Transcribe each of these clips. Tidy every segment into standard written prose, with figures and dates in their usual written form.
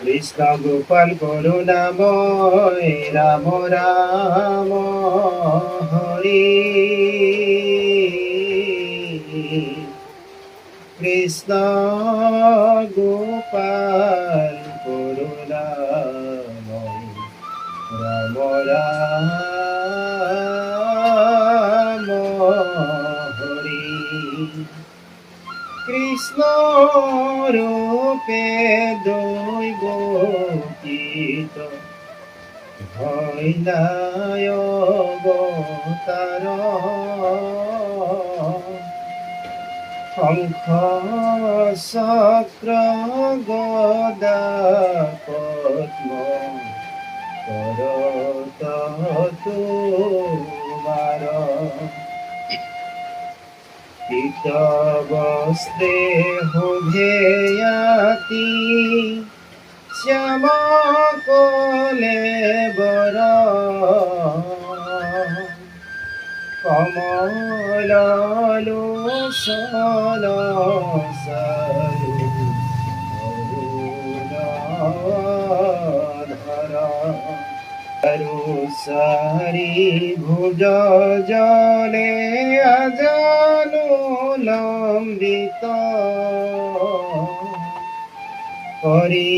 কৃষ্ণ গোপাল করুণাময় রাম রাম হরি কৃষ্ণ গোপাল করুণাময় রাম রাম হরি কৃষ্ণ রূপে দৈবকীত হইলায় অবতার শঙ্খ চক্র গদা পদ্ম করত তোমার পীত বস্ত্রে শোভেয়াতি শ্যাম কলে বর কমল লোচন চারু অরুণধর চারি ভুজ জলে আজানু লম্বিত করি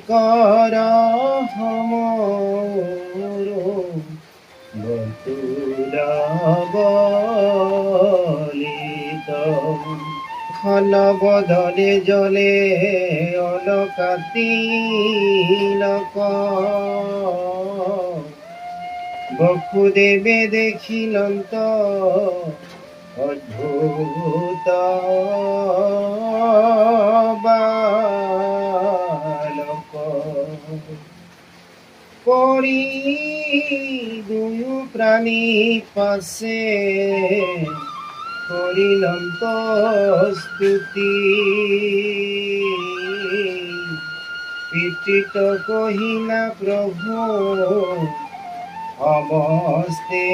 কর হমর বতুল বলিত খল বদলে জলে অলকাতিলক বসুদেবে দেখিলন্ত অদ্ভুত বালক পরি দুয়ো প্রাণী পাশে করিলন্ত স্তুতি পীড়িত কহিলা প্রভু অবস্তে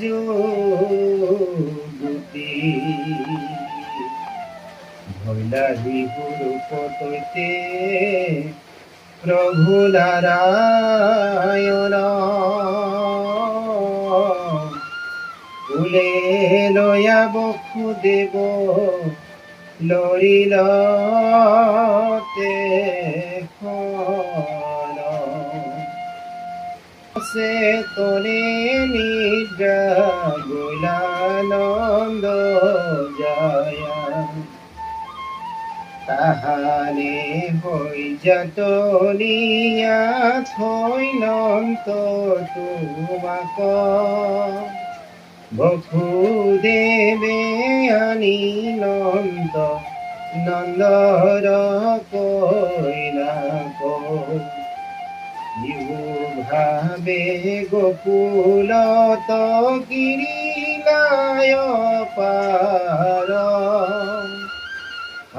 যুগতি ভৈলা বিহুর পততে প্রভু নারায়ণ কুলে লয়া বসুদেব লৰিল সে তনে নিদ্রা গোলানন্দ জয়া তাহানে হই যতনিয়া থৈলন্ত তোমাক বসুদেবে আনিলন্ত নন্দর কৈলাক ভাবে গোকুলত গিরিলায় পার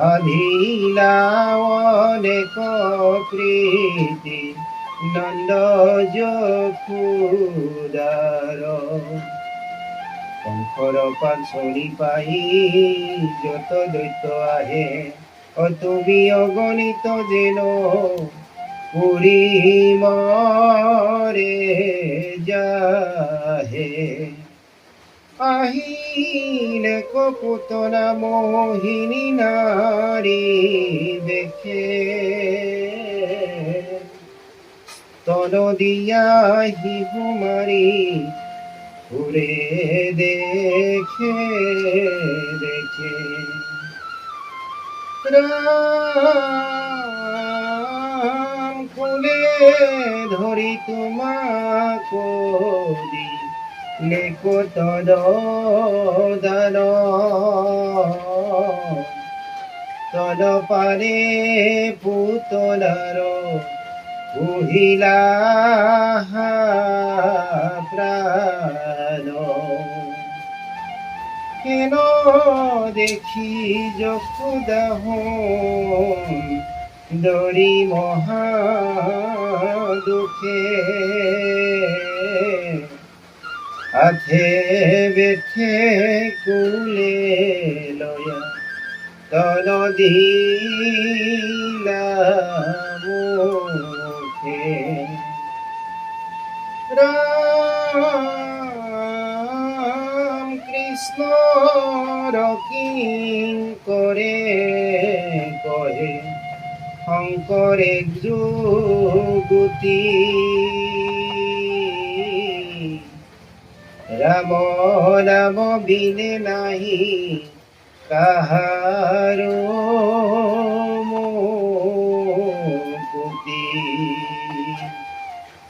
আধিলা অনেক প্রীতি নন্দ যশোদার শঙ্কর পাছনি পাই যত দৈত্য আহে অতুবি অগণিত যেন পুরী মরে যাহে আহিলে কপুতনা মোহিনী নারী দেখে তল দিয়া হিহু মারি ঘুরে দেখে দেখে রাম কোলে ধরি তোমাক দি লেখো তদ দান তদ পারে পুতলার উহিলা প্রাণ কেন দেখি যশোদাহ দরি মহা দুঃখে হাতে বেঠে কুলে লয়া তল দিল মুখে রাম কৃষ্ণ রকিং করে কহে শঙ্করে যুগতি রাম রাম বিনে নাহি কাহারো মুক্তি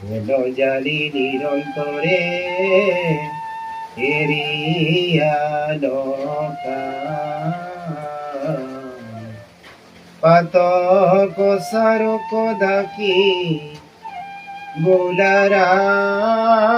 হেন জালি নিরন্তরে এরিয়া নকা পাতক সারক ডাকি বোলা রাম